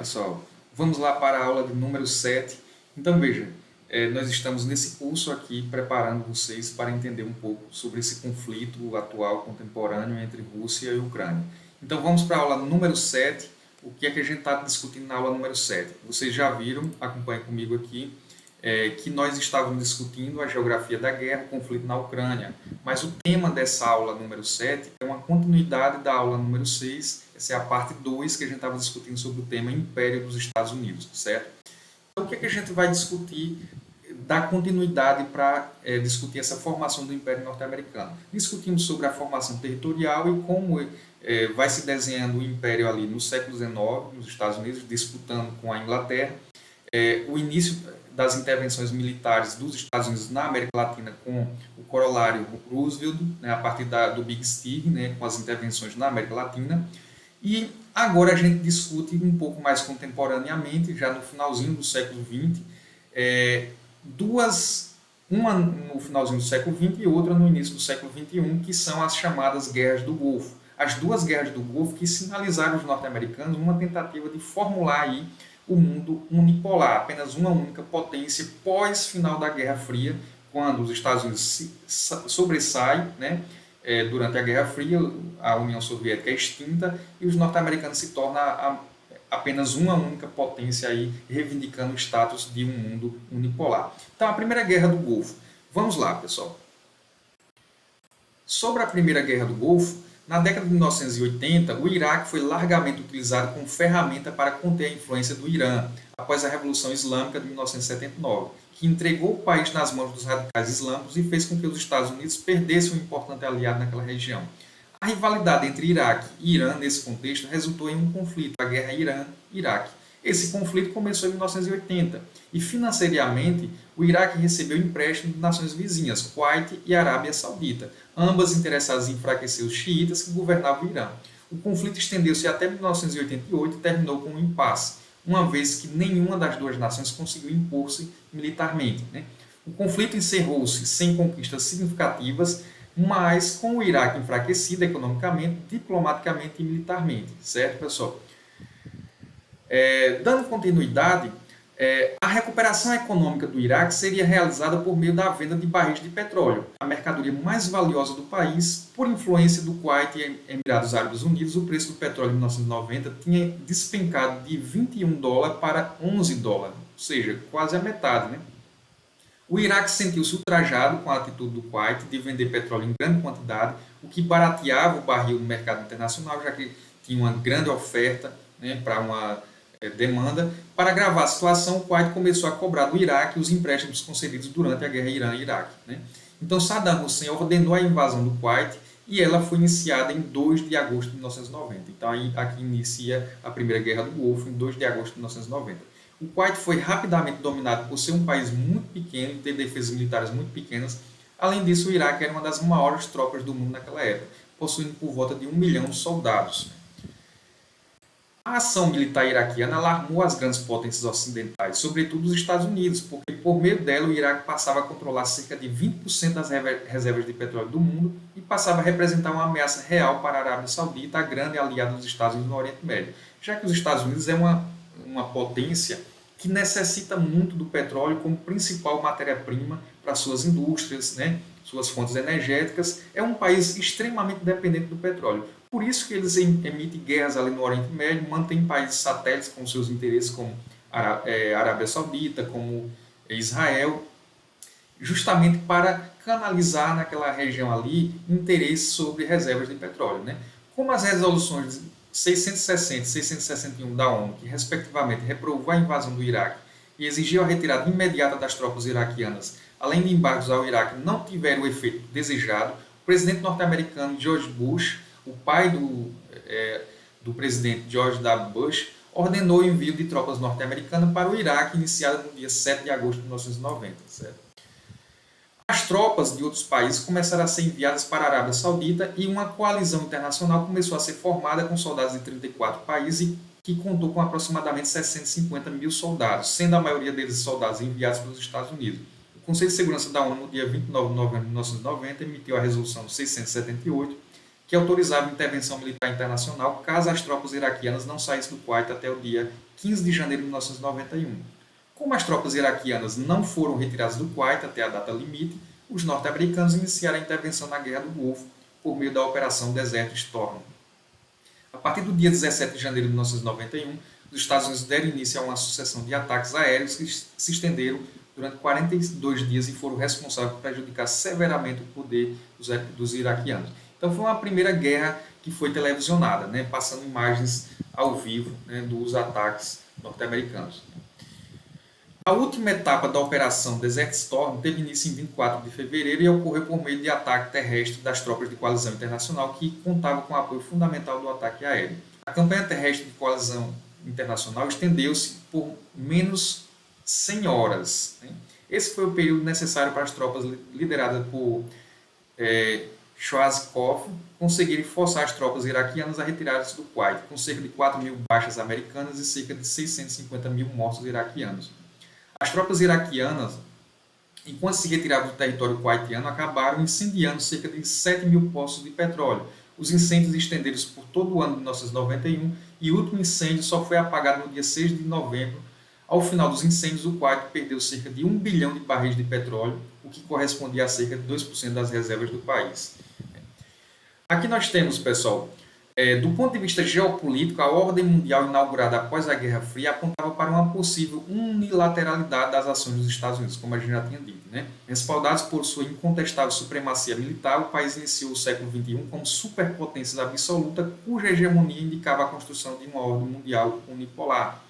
pessoal, vamos lá para a aula de número 7. Então, veja, nós estamos nesse curso aqui preparando vocês para entender um pouco sobre esse conflito atual, contemporâneo entre Rússia e Ucrânia. Então, vamos para a aula número 7. O que é que a gente está discutindo na aula número 7? Vocês já viram, acompanhem comigo aqui, que nós estávamos discutindo a geografia da guerra, o conflito na Ucrânia. Mas o tema dessa aula número 7 é uma continuidade da aula número 6. Essa é a parte 2 que a gente estava discutindo sobre o tema Império dos Estados Unidos, certo? Então, o que é que a gente vai discutir, dar continuidade para discutir essa formação do Império Norte-Americano? Discutimos sobre a formação territorial e como vai se desenhando o Império ali no século XIX, nos Estados Unidos, disputando com a Inglaterra. O início das intervenções militares dos Estados Unidos na América Latina com o corolário Roosevelt, né, a partir do Big Stick, né, com as intervenções na América Latina. E agora a gente discute um pouco mais contemporaneamente, já no finalzinho do século XX, uma no finalzinho do século XX e outra no início do século XXI, que são as chamadas Guerras do Golfo. As duas Guerras do Golfo que sinalizaram os norte-americanos uma tentativa de formular aí o mundo unipolar, apenas uma única potência pós-final da Guerra Fria, quando os Estados Unidos sobressaem, né? Durante a Guerra Fria, a União Soviética é extinta e os norte-americanos se tornam apenas uma única potência, aí, reivindicando o status de um mundo unipolar. Então, a Primeira Guerra do Golfo. Vamos lá, pessoal. Sobre a Primeira Guerra do Golfo, na década de 1980, o Iraque foi largamente utilizado como ferramenta para conter a influência do Irã, após a Revolução Islâmica de 1979, que entregou o país nas mãos dos radicais islâmicos e fez com que os Estados Unidos perdessem um importante aliado naquela região. A rivalidade entre Iraque e Irã, nesse contexto, resultou em um conflito, a Guerra Irã-Iraque. Esse conflito começou em 1980 e, financeiramente, o Iraque recebeu empréstimo de nações vizinhas, Kuwait e Arábia Saudita, ambas interessadas em enfraquecer os xiitas que governavam o Irã. O conflito estendeu-se até 1988 e terminou com um impasse, uma vez que nenhuma das duas nações conseguiu impor-se militarmente, né? O conflito encerrou-se sem conquistas significativas, mas com o Iraque enfraquecido economicamente, diplomaticamente e militarmente, certo, pessoal? Dando continuidade, a recuperação econômica do Iraque seria realizada por meio da venda de barris de petróleo, a mercadoria mais valiosa do país. Por influência do Kuwait e Emirados Árabes Unidos, o preço do petróleo em 1990 tinha despencado de $21 para $11, ou seja, quase a metade, né? O Iraque sentiu-se ultrajado com a atitude do Kuwait de vender petróleo em grande quantidade, o que barateava o barril no mercado internacional, já que tinha uma grande oferta, né, para uma demanda. Para agravar a situação, o Kuwait começou a cobrar do Iraque os empréstimos concedidos durante a guerra Irã-Iraque, né? Então Saddam Hussein ordenou a invasão do Kuwait e ela foi iniciada em 2 de agosto de 1990. Então aí, aqui inicia a Primeira Guerra do Golfo, em 2 de agosto de 1990. O Kuwait foi rapidamente dominado por ser um país muito pequeno e ter defesas militares muito pequenas. Além disso, o Iraque era uma das maiores tropas do mundo naquela época, possuindo por volta de 1 milhão de soldados. A ação militar iraquiana alarmou as grandes potências ocidentais, sobretudo os Estados Unidos, porque por meio dela o Iraque passava a controlar cerca de 20% das reservas de petróleo do mundo e passava a representar uma ameaça real para a Arábia Saudita, a grande aliada dos Estados Unidos no Oriente Médio, já que os Estados Unidos é uma potência que necessita muito do petróleo como principal matéria-prima para suas indústrias, né, suas fontes energéticas. É um país extremamente dependente do petróleo. Por isso que eles emitem guerras ali no Oriente Médio, mantêm países satélites com seus interesses, como a Arábia Saudita, como Israel, justamente para canalizar naquela região ali interesses sobre reservas de petróleo, né? Como as resoluções 660 e 661 da ONU, que respectivamente reprovou a invasão do Iraque e exigiu a retirada imediata das tropas iraquianas, além de embargos ao Iraque, não tiveram o efeito desejado, o presidente norte-americano George Bush, o pai do presidente George W. Bush, ordenou o envio de tropas norte-americanas para o Iraque, iniciado no dia 7 de agosto de 1990. Certo? As tropas de outros países começaram a ser enviadas para a Arábia Saudita e uma coalizão internacional começou a ser formada com soldados de 34 países que contou com aproximadamente 650 mil soldados, sendo a maioria deles soldados enviados pelos Estados Unidos. O Conselho de Segurança da ONU, no dia 29 de novembro de 1990, emitiu a Resolução 678, que autorizava a intervenção militar internacional caso as tropas iraquianas não saíssem do Kuwait até o dia 15 de janeiro de 1991. Como as tropas iraquianas não foram retiradas do Kuwait até a data limite, os norte-americanos iniciaram a intervenção na Guerra do Golfo por meio da Operação Desert Storm. A partir do dia 17 de janeiro de 1991, os Estados Unidos deram início a uma sucessão de ataques aéreos que se estenderam durante 42 dias e foram responsáveis por prejudicar severamente o poder dos iraquianos. Então foi uma primeira guerra que foi televisionada, né, passando imagens ao vivo, né, dos ataques norte-americanos. A última etapa da Operação Desert Storm teve início em 24 de fevereiro e ocorreu por meio de ataque terrestre das tropas de coalizão internacional que contavam com o apoio fundamental do ataque aéreo. A campanha terrestre de coalizão internacional estendeu-se por menos 100 horas. Né? Esse foi o período necessário para as tropas lideradas por Schwarzkopf conseguirem forçar as tropas iraquianas a retirarem-se do Kuwait, com cerca de 4.000 baixas americanas e cerca de 650.000 mortos iraquianos. As tropas iraquianas, enquanto se retiravam do território kuwaitiano, acabaram incendiando cerca de 7.000 poços de petróleo. Os incêndios estenderam-se por todo o ano de 1991 e o último incêndio só foi apagado no dia 6 de novembro. Ao final dos incêndios, o Kuwait perdeu cerca de 1 bilhão de barris de petróleo, o que correspondia a cerca de 2% das reservas do país. Aqui nós temos, pessoal, do ponto de vista geopolítico, a ordem mundial inaugurada após a Guerra Fria apontava para uma possível unilateralidade das ações dos Estados Unidos, como a gente já tinha dito. Né? Respaldados por sua incontestável supremacia militar, o país iniciou o século XXI como superpotência absoluta, cuja hegemonia indicava a construção de uma ordem mundial unipolar.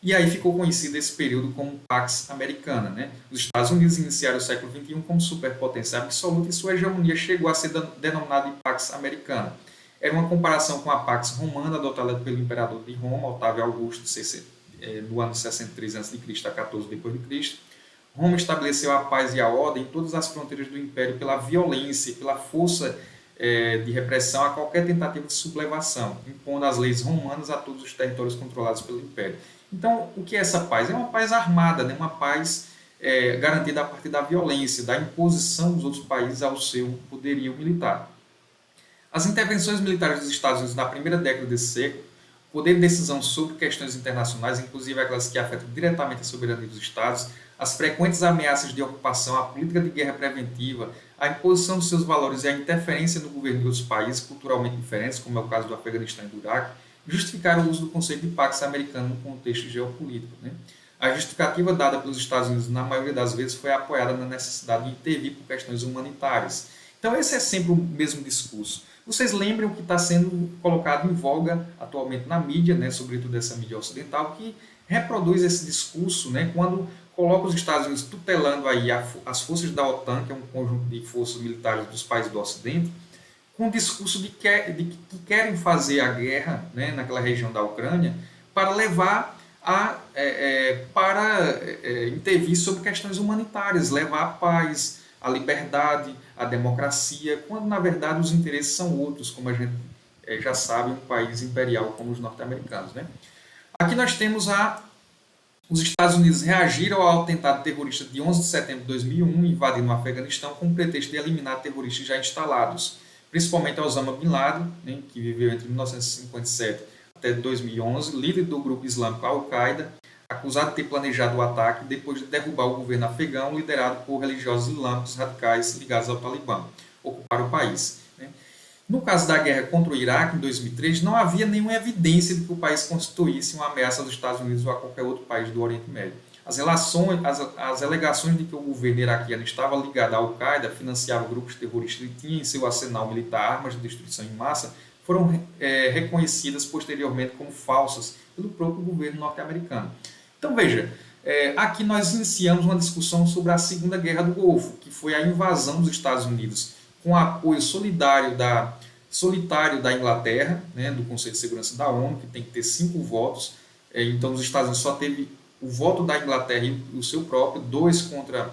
E aí ficou conhecido esse período como Pax Americana. Né? Os Estados Unidos iniciaram o século XXI como superpotência absoluta e sua hegemonia chegou a ser denominada de Pax Americana. Era uma comparação com a Pax Romana, adotada pelo imperador de Roma, Otávio Augusto, no ano 63 a.C. a 14 d.C. Roma estabeleceu a paz e a ordem em todas as fronteiras do império pela violência e pela força de repressão a qualquer tentativa de sublevação, impondo as leis romanas a todos os territórios controlados pelo império. Então, o que é essa paz? É uma paz armada, né? Uma paz garantida a partir da violência, da imposição dos outros países ao seu poderio militar. As intervenções militares dos Estados Unidos na primeira década desse século, o poder de decisão sobre questões internacionais, inclusive aquelas que afetam diretamente a soberania dos Estados, as frequentes ameaças de ocupação, a política de guerra preventiva, a imposição dos seus valores e a interferência no governo de outros países culturalmente diferentes, como é o caso do Afeganistão e do Iraque, justificaram o uso do conceito de Pax Americano no contexto geopolítico. Né? A justificativa dada pelos Estados Unidos, na maioria das vezes, foi apoiada na necessidade de intervir por questões humanitárias. Então, esse é sempre o mesmo discurso. Vocês lembram o que está sendo colocado em voga atualmente na mídia, né, sobretudo essa mídia ocidental, que reproduz esse discurso, né, quando coloca os Estados Unidos tutelando aí as forças da OTAN, que é um conjunto de forças militares dos países do Ocidente, com o discurso de que querem fazer a guerra, né, naquela região da Ucrânia para levar para intervir sobre questões humanitárias, levar a paz, a liberdade, a democracia, quando na verdade os interesses são outros, como a gente já sabe, um país imperial como os norte-americanos. Né? Aqui nós temos os Estados Unidos reagiram ao atentado terrorista de 11 de setembro de 2001, invadindo o Afeganistão com o pretexto de eliminar terroristas já instalados, principalmente Osama Bin Laden, né, que viveu entre 1957 até 2011, líder do grupo islâmico Al-Qaeda, acusado de ter planejado o ataque depois de derrubar o governo afegão liderado por religiosos islâmicos radicais ligados ao Talibã, ocupar o país. Né? No caso da guerra contra o Iraque, em 2003, não havia nenhuma evidência de que o país constituísse uma ameaça dos Estados Unidos ou a qualquer outro país do Oriente Médio. As alegações de que o governo iraquiano estava ligado à Al-Qaeda, financiava grupos terroristas e tinha em seu arsenal militar armas de destruição em massa, foram reconhecidas posteriormente como falsas pelo próprio governo norte-americano. Então veja, aqui nós iniciamos uma discussão sobre a Segunda Guerra do Golfo, que foi a invasão dos Estados Unidos com o apoio solitário da Inglaterra, né, do Conselho de Segurança da ONU, que tem que ter 5 votos. Então os Estados Unidos só teve o voto da Inglaterra e o seu próprio, 2 contra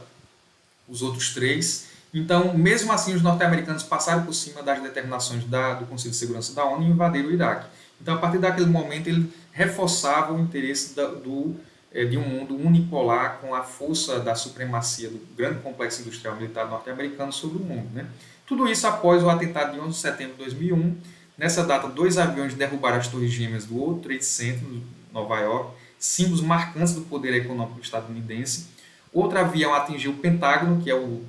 os outros 3. Então, mesmo assim, os norte-americanos passaram por cima das determinações do Conselho de Segurança da ONU e invadiram o Iraque. Então, a partir daquele momento, ele reforçava o interesse de um mundo unipolar com a força da supremacia do grande complexo industrial militar norte-americano sobre o mundo. Né? Tudo isso após o atentado de 11 de setembro de 2001. Nessa data, 2 aviões derrubaram as torres gêmeas do World Trade Center, Nova York, símbolos marcantes do poder econômico estadunidense. Outro avião atingiu o Pentágono, que é o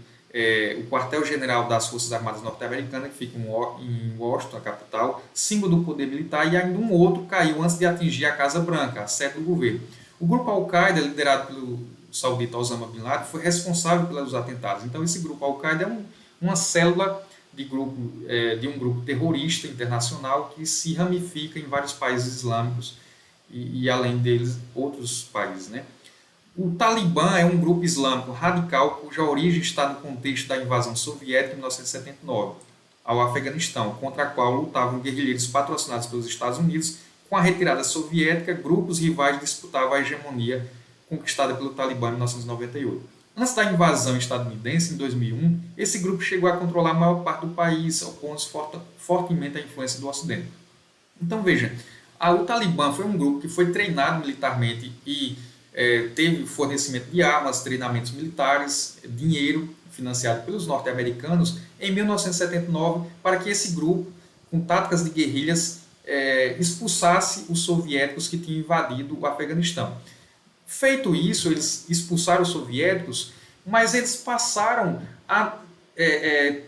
quartel-general das Forças Armadas norte-americanas, que fica em Washington, a capital, símbolo do poder militar, e ainda um outro caiu antes de atingir a Casa Branca, a sede do governo. O grupo Al-Qaeda, liderado pelo saudita Osama Bin Laden, foi responsável pelos atentados. Então, esse grupo Al-Qaeda é uma célula de um grupo terrorista internacional que se ramifica em vários países islâmicos e além deles, outros países, né? O Talibã é um grupo islâmico radical cuja origem está no contexto da invasão soviética em 1979 ao Afeganistão, contra a qual lutavam guerrilheiros patrocinados pelos Estados Unidos. Com a retirada soviética, grupos rivais disputavam a hegemonia conquistada pelo Talibã em 1998. Antes da invasão estadunidense, em 2001, esse grupo chegou a controlar a maior parte do país, opondo-se fortemente à influência do Ocidente. Então, veja, o Talibã foi um grupo que foi treinado militarmente e teve fornecimento de armas, treinamentos militares, dinheiro financiado pelos norte-americanos em 1979 para que esse grupo, com táticas de guerrilhas, expulsasse os soviéticos que tinham invadido o Afeganistão. Feito isso, eles expulsaram os soviéticos, mas eles passaram a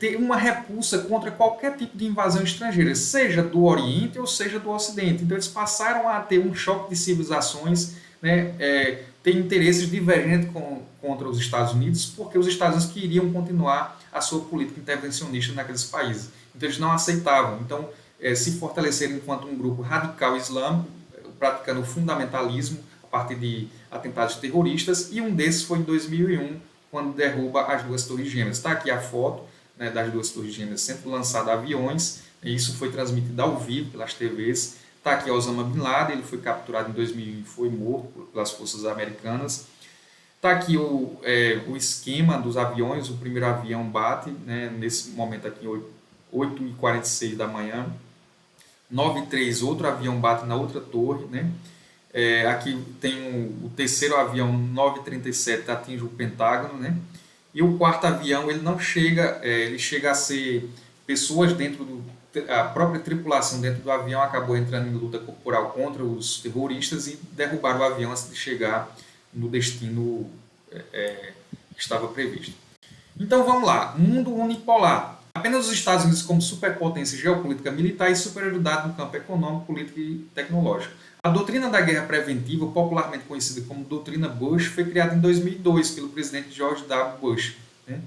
ter uma repulsa contra qualquer tipo de invasão estrangeira, seja do Oriente ou seja do Ocidente. Então eles passaram a ter um choque de civilizações, né, ter interesses divergentes contra os Estados Unidos, porque os Estados Unidos queriam continuar a sua política intervencionista naqueles países. Então eles não aceitavam. Então se fortaleceram enquanto um grupo radical islâmico, praticando o fundamentalismo a partir de atentados terroristas, e um desses foi em 2001, quando derruba as duas torres gêmeas. Está aqui a foto, né, das duas torres gêmeas sendo lançadas aviões, e isso foi transmitido ao vivo pelas TVs. Está aqui Osama Bin Laden, ele foi capturado em 2001 e foi morto pelas forças americanas. Está aqui o esquema dos aviões, o primeiro avião bate, né, nesse momento aqui, 8h46 da manhã. 9h03, outro avião bate na outra torre, né? Aqui tem o terceiro avião, 9h37, atinge o Pentágono, né? E o quarto avião, ele não chega, ele chega a ser pessoas a própria tripulação dentro do avião acabou entrando em luta corporal contra os terroristas e derrubaram o avião antes de chegar no destino que estava previsto. Então vamos lá, mundo unipolar. Apenas os Estados Unidos como superpotência geopolítica militar e superioridade no campo econômico, político e tecnológico. A doutrina da guerra preventiva, popularmente conhecida como doutrina Bush, foi criada em 2002 pelo presidente George W. Bush, né,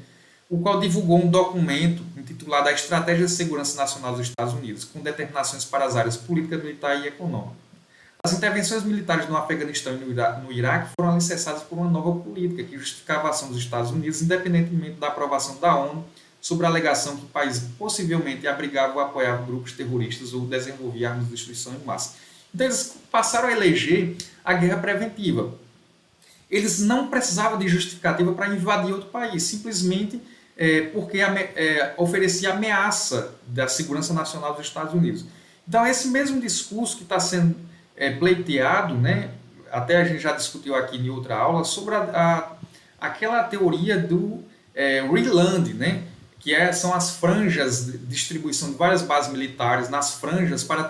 o qual divulgou um documento intitulado A Estratégia de Segurança Nacional dos Estados Unidos, com determinações para as áreas política, militar e econômica. As intervenções militares no Afeganistão e no Iraque foram alicerçadas por uma nova política que justificava a ação dos Estados Unidos, independentemente da aprovação da ONU, sobre a alegação que o país possivelmente abrigava ou apoiava grupos terroristas ou desenvolvia armas de destruição em massa. Então eles passaram a eleger a guerra preventiva. Eles não precisavam de justificativa para invadir outro país, simplesmente porque oferecia ameaça da segurança nacional dos Estados Unidos. Então esse mesmo discurso que está sendo pleiteado, né, até a gente já discutiu aqui em outra aula, sobre aquela teoria do Rearland, né, que são as franjas de distribuição de várias bases militares nas franjas para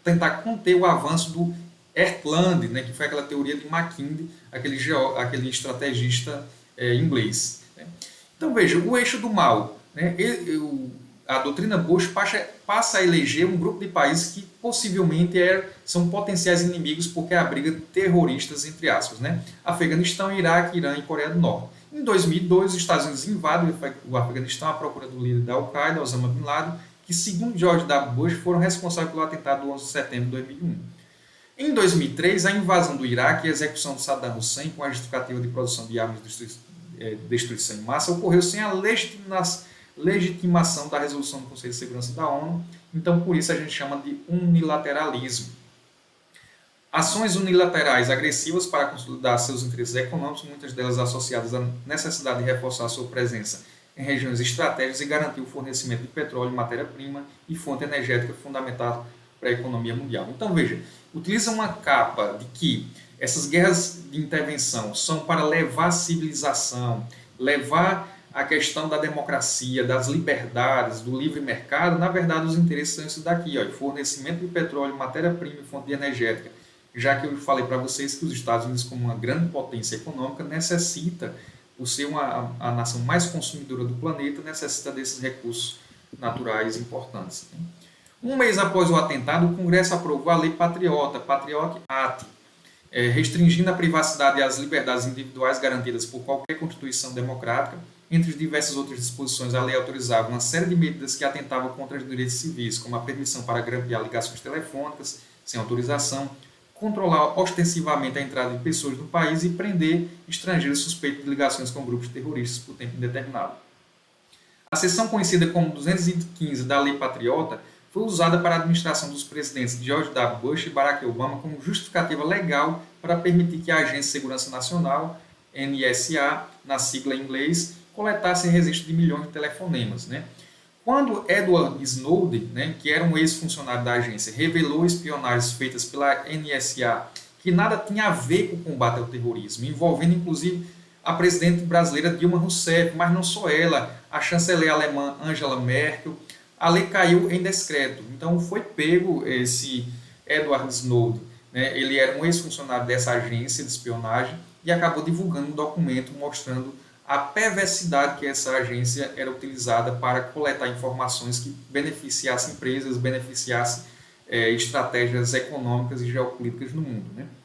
tentar conter o avanço do Earthland, né, que foi aquela teoria de Mackinday, aquele estrategista inglês. Né. Então veja, o eixo do mal, né, a doutrina Bush passa a eleger um grupo de países que possivelmente são potenciais inimigos porque abriga terroristas, entre aspas, né, Afeganistão, Iraque, Irã e Coreia do Norte. Em 2002, os Estados Unidos invadem o Afeganistão à procura do líder da Al-Qaeda, Osama Bin Laden, que, segundo George W. Bush, foram responsáveis pelo atentado do 11 de setembro de 2001. Em 2003, a invasão do Iraque e a execução de Saddam Hussein com a justificativa de produção de armas de destruição em massa ocorreu sem a legitimação da resolução do Conselho de Segurança da ONU, então por isso a gente chama de unilateralismo. Ações unilaterais agressivas para consolidar seus interesses econômicos, muitas delas associadas à necessidade de reforçar sua presença em regiões estratégicas e garantir o fornecimento de petróleo, matéria-prima e fonte energética fundamental para a economia mundial. Então veja, utiliza uma capa de que essas guerras de intervenção são para levar a civilização, levar a questão da democracia, das liberdades, do livre mercado. Na verdade, os interesses são isso daqui, ó, fornecimento de petróleo, matéria-prima e fonte energética. já que eu falei para vocês que os Estados Unidos, como uma grande potência econômica, necessita, por ser a nação mais consumidora do planeta, necessita desses recursos naturais importantes. Um mês após o atentado, o Congresso aprovou a Lei Patriota, Patriot Act, restringindo a privacidade e as liberdades individuais garantidas por qualquer Constituição democrática. Entre diversas outras disposições, a lei autorizava uma série de medidas que atentavam contra os direitos civis, como a permissão para grampear ligações telefônicas sem autorização, controlar ostensivamente a entrada de pessoas no país e prender estrangeiros suspeitos de ligações com grupos terroristas por tempo indeterminado. A seção conhecida como 215 da Lei Patriota foi usada para a administração dos presidentes George W. Bush e Barack Obama como justificativa legal para permitir que a Agência de Segurança Nacional, NSA, na sigla em inglês, coletasse registro de milhões de telefonemas. Quando Edward Snowden, que era um ex-funcionário da agência, revelou espionagens feitas pela NSA que nada tinha a ver com o combate ao terrorismo, envolvendo inclusive a presidente brasileira Dilma Rousseff, mas não só ela, a chanceler alemã Angela Merkel, a lei caiu em descrédito. Então foi pego esse Edward Snowden. Ele era um ex-funcionário dessa agência de espionagem e acabou divulgando um documento mostrando a perversidade que essa agência era utilizada para coletar informações que beneficiassem empresas, beneficiassem estratégias econômicas e geopolíticas no mundo.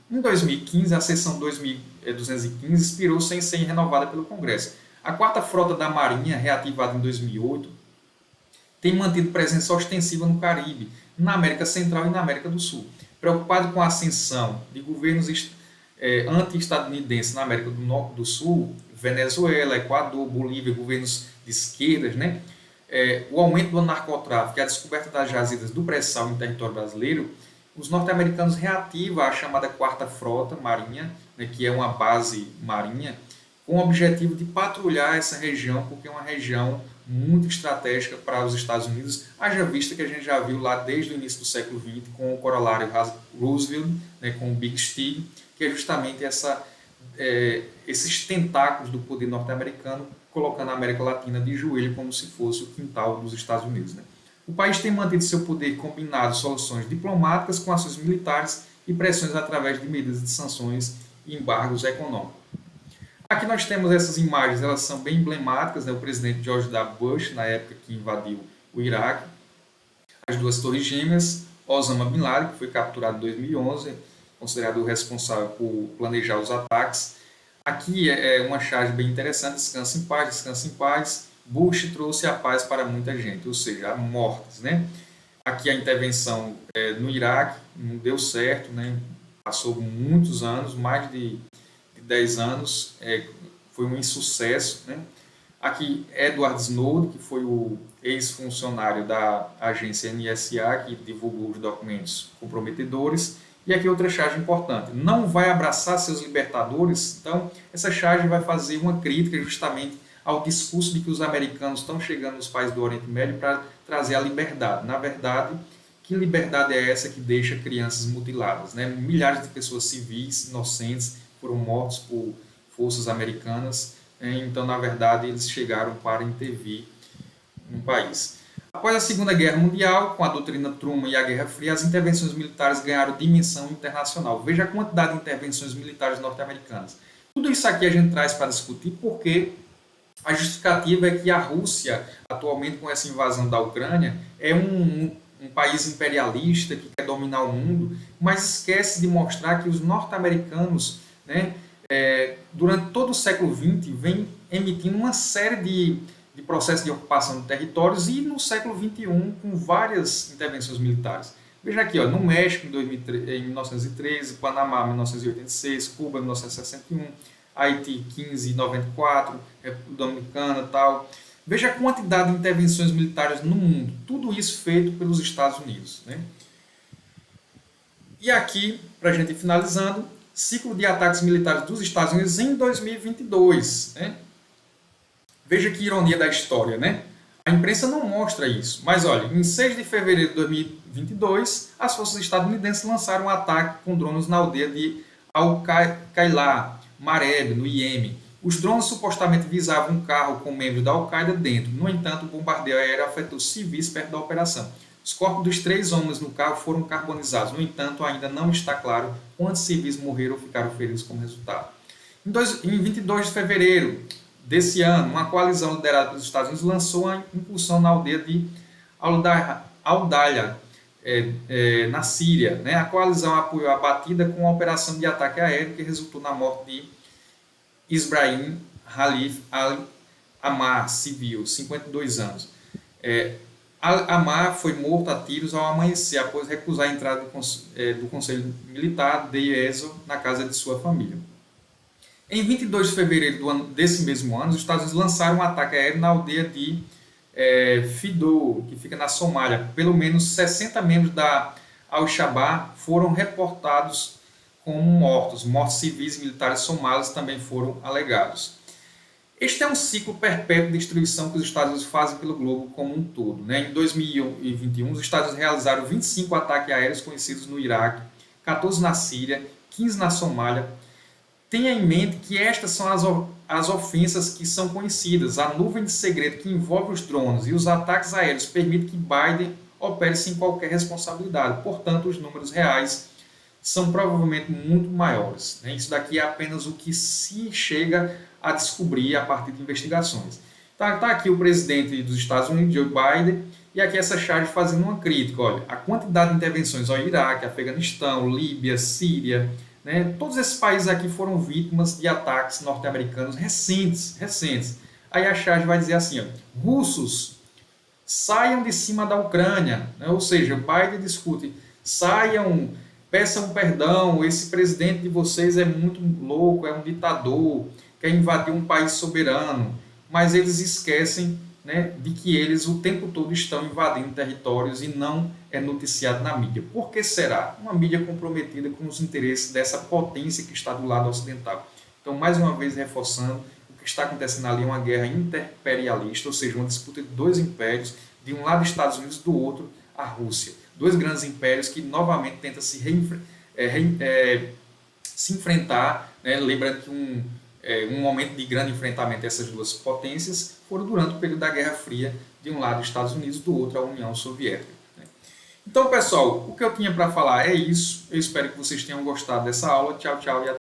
Em 2015, a seção 215 expirou sem ser renovada pelo Congresso. A quarta frota da Marinha, reativada em 2008, tem mantido presença ostensiva no Caribe, na América Central e na América do Sul. Preocupado com a ascensão de governos anti-estadunidenses na América do Sul, Venezuela, Equador, Bolívia, governos de esquerdas, o aumento do narcotráfico e a descoberta das jazidas do pré-sal em território brasileiro, os norte-americanos reativam a chamada Quarta Frota Marinha, que é uma base marinha, com o objetivo de patrulhar essa região, porque é uma região muito estratégica para os Estados Unidos, haja vista que a gente já viu lá desde o início do século XX com o corolário Roosevelt, com o Big Steel, que é justamente esses tentáculos do poder norte-americano colocando a América Latina de joelho como se fosse o quintal dos Estados Unidos. O país tem mantido seu poder combinado soluções diplomáticas com ações militares e pressões através de medidas de sanções e embargos econômicos. Aqui nós temos essas imagens, elas são bem emblemáticas, o presidente George W. Bush, na época que invadiu o Iraque, as duas torres gêmeas, Osama Bin Laden, que foi capturado em 2011, considerado o responsável por planejar os ataques. Aqui é uma charge bem interessante, descansa em paz, Bush trouxe a paz para muita gente, ou seja, mortes. Aqui a intervenção no Iraque não deu certo, passou muitos anos, mais de 10 anos, foi um insucesso. Aqui Edward Snowden, que foi o ex-funcionário da agência NSA, que divulgou os documentos comprometedores. E aqui outra charge importante, não vai abraçar seus libertadores. Então essa charge vai fazer uma crítica justamente ao discurso de que os americanos estão chegando nos países do Oriente Médio para trazer a liberdade. Na verdade, que liberdade é essa que deixa crianças mutiladas? Milhares de pessoas civis, inocentes, foram mortos por forças americanas. Então, na verdade, eles chegaram para intervir no país. Após a Segunda Guerra Mundial, com a doutrina Truman e a Guerra Fria, as intervenções militares ganharam dimensão internacional. Veja a quantidade de intervenções militares norte-americanas. Tudo isso aqui a gente traz para discutir porque a justificativa é que a Rússia, atualmente com essa invasão da Ucrânia, é um país imperialista que quer dominar o mundo, mas esquece de mostrar que os norte-americanos, durante todo o século XX, vem emitindo uma série de processos de ocupação de territórios e no século XXI com várias intervenções militares. Veja aqui, no México em 1913, Panamá em 1986, Cuba em 1961, Haiti 1594, República Dominicana e tal. Veja a quantidade de intervenções militares no mundo, tudo isso feito pelos Estados Unidos. E aqui, para a gente ir finalizando, ciclo de ataques militares dos Estados Unidos em 2022. Veja que ironia da história, A imprensa não mostra isso, mas olha, em 6 de fevereiro de 2022, as forças estadunidenses lançaram um ataque com drones na aldeia de Al-Qaila, Mareb, no Iêmen. Os drones supostamente visavam um carro com membros da Al-Qaeda dentro. No entanto, o bombardeio aéreo afetou civis perto da operação. Os corpos dos 3 homens no carro foram carbonizados. No entanto, ainda não está claro quantos civis morreram ou ficaram feridos como resultado. Em 22 de fevereiro desse ano, uma coalizão liderada pelos Estados Unidos lançou uma incursão na aldeia de Aldaia, na Síria. Né? A coalizão apoiou a batida com uma operação de ataque aéreo que resultou na morte de Ibrahim Khalif al-Ammar, civil, 52 anos. Al-Ammar foi morto a tiros ao amanhecer, após recusar a entrada do Conselho Militar de Yezo na casa de sua família. Em 22 de fevereiro desse mesmo ano, os Estados Unidos lançaram um ataque aéreo na aldeia de Fido, que fica na Somália. Pelo menos 60 membros da Al-Shabaab foram reportados como mortos. Mortos civis e militares somalis também foram alegados. Este é um ciclo perpétuo de destruição que os Estados Unidos fazem pelo globo como um todo. Né? Em 2021, os Estados Unidos realizaram 25 ataques aéreos conhecidos no Iraque, 14 na Síria, 15 na Somália. Tenha em mente que estas são as ofensas que são conhecidas. A nuvem de segredo que envolve os drones e os ataques aéreos permite que Biden opere sem qualquer responsabilidade. Portanto, os números reais são provavelmente muito maiores. Né? Isso daqui é apenas o que se chega a descobrir a partir de investigações. Tá aqui o presidente dos Estados Unidos, Joe Biden, e aqui essa charge fazendo uma crítica. Olha, a quantidade de intervenções ao Iraque, Afeganistão, Líbia, Síria, né, todos esses países aqui foram vítimas de ataques norte-americanos recentes. Aí a charge vai dizer assim, ó, russos, saiam de cima da Ucrânia, né, ou seja, Biden discute, saiam, peçam perdão, esse presidente de vocês é muito louco, é um ditador, quer invadir um país soberano, mas eles esquecem, né, de que eles o tempo todo estão invadindo territórios e não é noticiado na mídia. Por que será? Uma mídia comprometida com os interesses dessa potência que está do lado ocidental. Então, mais uma vez reforçando, o que está acontecendo ali é uma guerra imperialista, ou seja, uma disputa de 2 impérios, de um lado Estados Unidos, do outro a Rússia. 2 grandes impérios que novamente tentam se enfrentar, né? Lembrando que um momento de grande enfrentamento dessas 2 potências foram durante o período da Guerra Fria, de um lado Estados Unidos, do outro a União Soviética. Né? Então, pessoal, o que eu tinha para falar é isso. Eu espero que vocês tenham gostado dessa aula. Tchau, tchau e até.